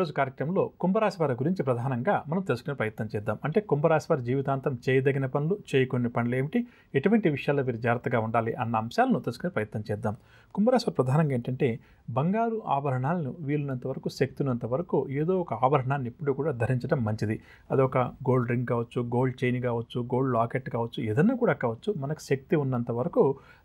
రోజు కార్యక్రమంలో కుంభరాశి వారి గురించి ప్రధానంగా మనం తెలుసుకునే ప్రయత్నం చేద్దాం. అంటే కుంభరాశి వారి జీవితాంతం చేయదగిన పనులు, చేయకుని పనులు ఏమిటి, ఎటువంటి విషయాల్లో వీరు జాగ్రత్తగా ఉండాలి అన్న అంశాలను తెలుసుకునే ప్రయత్నం చేద్దాం. కుంభరాశి వారు ప్రధానంగా ఏంటంటే బంగారు ఆభరణాలను వీలున్నంత వరకు, శక్తినంత వరకు ఏదో ఒక ఆభరణాన్ని ఎప్పుడూ కూడా ధరించడం మంచిది. అదొక గోల్డ్ రింగ్ కావచ్చు, గోల్డ్ చైన్ కావచ్చు, గోల్డ్ లాకెట్ కావచ్చు, ఏదన్నా కూడా కావచ్చు. మనకు శక్తి ఉన్నంత వరకు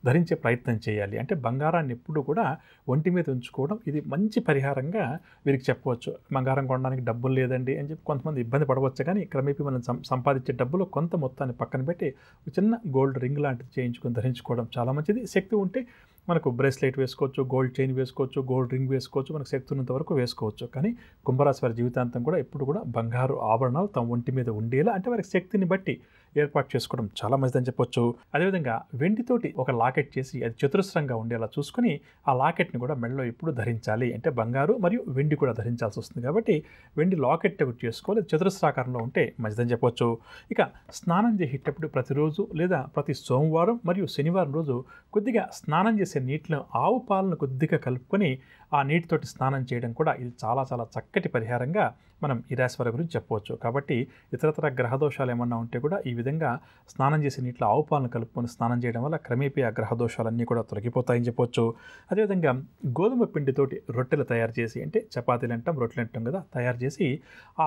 ధరించే ప్రయత్నం చేయాలి. అంటే బంగారాన్ని ఎప్పుడూ కూడా ఒంటి మీద ఉంచుకోవడం ఇది మంచి పరిహారంగా వీరికి చెప్పవచ్చు. బంగారం కొనడానికి డబ్బులు లేదండి అని చెప్పి కొంతమంది ఇబ్బంది పడవచ్చు. కానీ క్రమేపీ మనం సంపాదించే డబ్బులు కొంత మొత్తాన్ని పక్కన పెట్టి ఒక చిన్న గోల్డ్ రింగ్ లాంటిది చేయించుకొని ధరించుకోవడం చాలా మంచిది. శక్తి ఉంటే మనకు బ్రేస్లెట్ వేసుకోవచ్చు, గోల్డ్ చైన్ వేసుకోవచ్చు, గోల్డ్ రింగ్ వేసుకోవచ్చు, మనకు శక్తి ఉన్నంత వరకు వేసుకోవచ్చు. కానీ కుంభరాశి వారి జీవితాంతం కూడా ఎప్పుడు కూడా బంగారు ఆభరణాలు తమ ఒంటి మీద ఉండేలా, అంటే వారికి శక్తిని బట్టి ఏర్పాటు చేసుకోవడం చాలా మంచిదని చెప్పొచ్చు. అదేవిధంగా వెండితోటి ఒక లాకెట్ చేసి అది చతురస్రంగా ఉండేలా చూసుకుని ఆ లాకెట్ని కూడా మెడలో ఎప్పుడు ధరించాలి. అంటే బంగారు మరియు వెండి కూడా ధరించాల్సి వస్తుంది కాబట్టి వెండి లాకెట్ ఒకటి చేసుకోవాలి, చతురస్రాకారంలో ఉంటే మంచిదని చెప్పొచ్చు. ఇక స్నానం చేసేటప్పుడు ప్రతిరోజు లేదా ప్రతి సోమవారం మరియు శనివారం రోజు కొద్దిగా స్నానం చేసే నీటిలో ఆవు పాలను కొద్దిగా కలుపుకొని ఆ నీటితోటి స్నానం చేయడం కూడా ఇది చాలా చాలా చక్కటి పరిహారంగా మనం ఈ రాశి వారి గురించి చెప్పవచ్చు. కాబట్టి ఇతరతర గ్రహదోషాలు ఏమన్నా ఉంటే కూడా ఈ విధంగా స్నానం చేసే నీటిలో ఆవు పాలను కలుపుకొని స్నానం చేయడం వల్ల క్రమేపీ ఆ గ్రహదోషాలన్నీ కూడా తొలగిపోతాయని చెప్పొచ్చు. అదేవిధంగా గోధుమ పిండితోటి రొట్టెలు తయారు చేసి, అంటే చపాతీలు అంటాం, రొట్టెలు అంటాం కదా, తయారు చేసి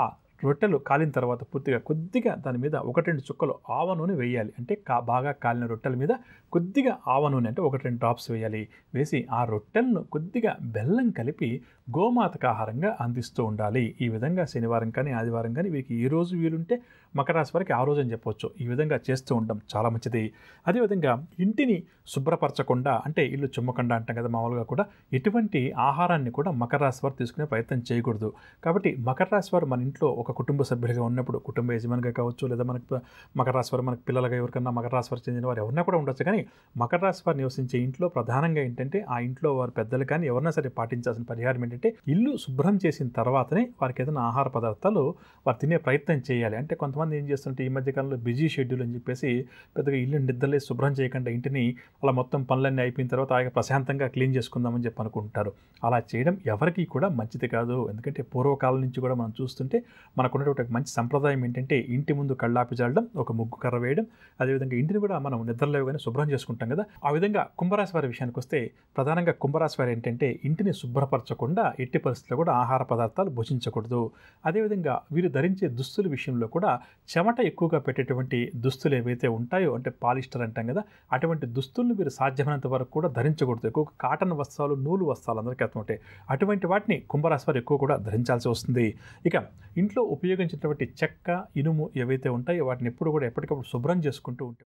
ఆ రొట్టెలు కాలిన తర్వాత పూర్తిగా కొద్దిగా దాని మీద 1-2 చుక్కలు ఆవ నూనె వేయాలి. అంటే బాగా కాలిన రొట్టెల మీద కొద్దిగా ఆవ నూనె, అంటే 1-2 డ్రాప్స్ వేయాలి. వేసి ఆ రొట్టెలను కొద్దిగా బెల్లం కలిపి గోమాతకు ఆహారంగా అందిస్తూ ఉండాలి. ఈ విధంగా శనివారం కానీ ఆదివారం కానీ వీరికి ఏ రోజు వీలుంటే మకర రాశి వారికి ఆ రోజు అని చెప్పొచ్చు. ఈ విధంగా చేస్తూ ఉండడం చాలా మంచిది. అదేవిధంగా ఇంటిని శుభ్రపరచకుండా, అంటే ఇల్లు చుమ్మకుండా అంటాం కదా మామూలుగా, కూడా ఎటువంటి ఆహారాన్ని కూడా మకర రాశి వారు తీసుకునే ప్రయత్నం చేయకూడదు. కాబట్టి మకర రాశి వారు మన ఇంట్లో ఒక కుటుంబ సభ్యులుగా ఉన్నప్పుడు, కుటుంబ యజమానిగా కావచ్చు, లేదా మనకు మకర రాశి వారు మనకు పిల్లలుగా ఎవరికన్నా మకర రాశి వారు చెందిన వారు ఎవరైనా కూడా ఉండొచ్చు. కానీ మకర రాశి వారు నివసించే ఇంట్లో ప్రధానంగా ఏంటంటే ఆ ఇంట్లో వారి పెద్దలు కానీ ఎవరైనా సరే పాటించాల్సిన పరిహారం ఏంటంటే ఇల్లు శుభ్రం చేసిన తర్వాతనే వారికి ఏదైనా ఆహార పదార్థాలు వారు తినే ప్రయత్నం చేయాలి. అంటే కొంతమంది ఏం చేస్తుంటే ఈ మధ్యకాలంలో బిజీ షెడ్యూల్ అని చెప్పేసి పెద్దగా ఇల్లు నిద్రలే శుభ్రం చేయకుండా ఇంటిని అలా మొత్తం పనులన్నీ అయిపోయిన తర్వాత ఆయన ప్రశాంతంగా క్లీన్ చేసుకుందామని చెప్పి అనుకుంటారు. అలా చేయడం ఎవరికీ కూడా మంచిది కాదు. ఎందుకంటే పూర్వకాలం నుంచి కూడా మనం చూస్తుంటే మనకున్నటువంటి మంచి సంప్రదాయం ఏంటంటే ఇంటి ముందు కళ్ళాపి చల్లడం, ఒక ముగ్గు కర్ర వేయడం, అదేవిధంగా ఇంటిని కూడా మనం నిద్రలేవగానే శుభ్రం చేసుకుంటాం కదా. ఆ విధంగా కుంభరాశి వారి విషయానికి వస్తే ప్రధానంగా కుంభరాశి వారు ఏంటంటే ఇంటిని శుభ్రపరచకుండా ఎట్టి పరిస్థితుల్లో కూడా ఆహార పదార్థాలు భుజించకూడదు. అదేవిధంగా వీరు ధరించే దుస్తుల విషయంలో కూడా చెమట ఎక్కువగా పెట్టేటువంటి దుస్తులు ఏవైతే ఉంటాయో, అంటే పాలిస్టర్ అంటాం కదా, అటువంటి దుస్తులను వీరు సాధ్యమైనంత వరకు కూడా ధరించకూడదు. ఎక్కువగా కాటన్ వస్త్రాలు, నూలు వస్త్రాలు అందరికీ అర్థం ఉంటాయి. అటువంటి వాటిని కుంభరాశి వారు ఎక్కువ కూడా ధరించాల్సి వస్తుంది. ఇక ఇంట్లో ఉపయోగించినటువంటి చెక్క, ఇనుము ఏవైతే ఉంటాయో వాటిని ఎప్పుడు కూడా ఎప్పటికప్పుడు శుభ్రం చేసుకుంటూ ఉంటాయి.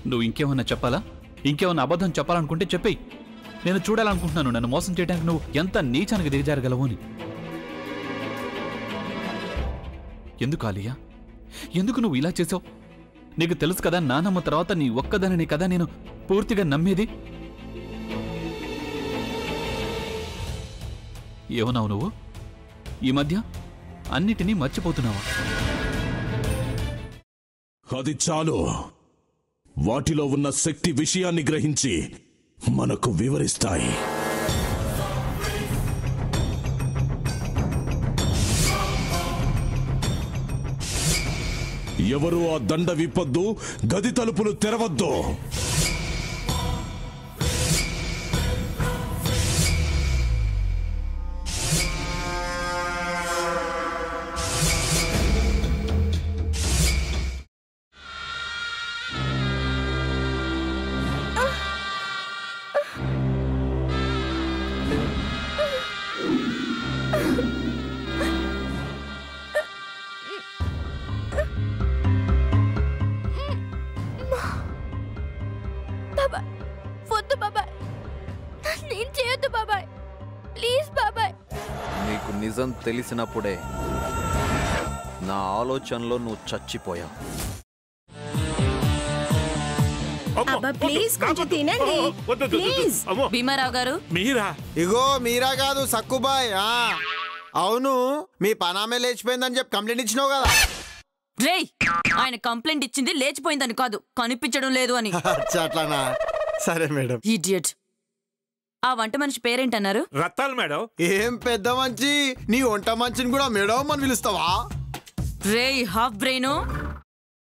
నువ్వు ఇంకేమన్నా చెప్పాలా? ఇంకేమన్నా అబద్ధం చెప్పాలనుకుంటే చెప్పేయి. నేను చూడాలనుకుంటున్నాను నన్ను మోసం చేయడానికి నువ్వు ఎంత నీచానికి దిగజారగలవు అని. ఎందుకు ఆలియా, ఎందుకు నువ్వు ఇలా చేసావు? నీకు తెలుసు కదా నానమ్మ తర్వాత నీ ఒక్కదానిని కదా నేను పూర్తిగా నమ్మేది. ఏమన్నావు నువ్వు? ఈ మధ్య అన్నిటినీ మర్చిపోతున్నావా? అది చాలు. వాటిలో ఉన్న శక్తి విషయాన్ని గ్రహించి మనకు వివరిస్తాయి. ఎవరు ఆ దండ విప్పొద్దు, గది తలుపులు తెరవద్దు. నీకు నిజం తెలిసినప్పుడే నా ఆలోచనలో నువ్వు చచ్చిపోయావు. భీమారావు గారు, ఇగో మీరా కాదు సక్కుబాయ్. అవును, మీ పనామే లేచిపోయిందని చెప్పి కంప్లైంట్ ఇచ్చినావు కదా. రేయ్, ఆయన కంప్లైంట్ ఇచ్చింది లేచిపోయిందని కాదు, కనిపించడం లేదు అని. అట్లానా? సరే మేడం. ఇడియట్. ఆ వంట మనిషి పేరేంటన్నారు? రత్తాలు మేడం. ఏం పెద్ద మంచి, నీ వంట మంచిని కూడా మేడం అని పిలుస్తావా? రేయ్ హాఫ్ బ్రెయిన్,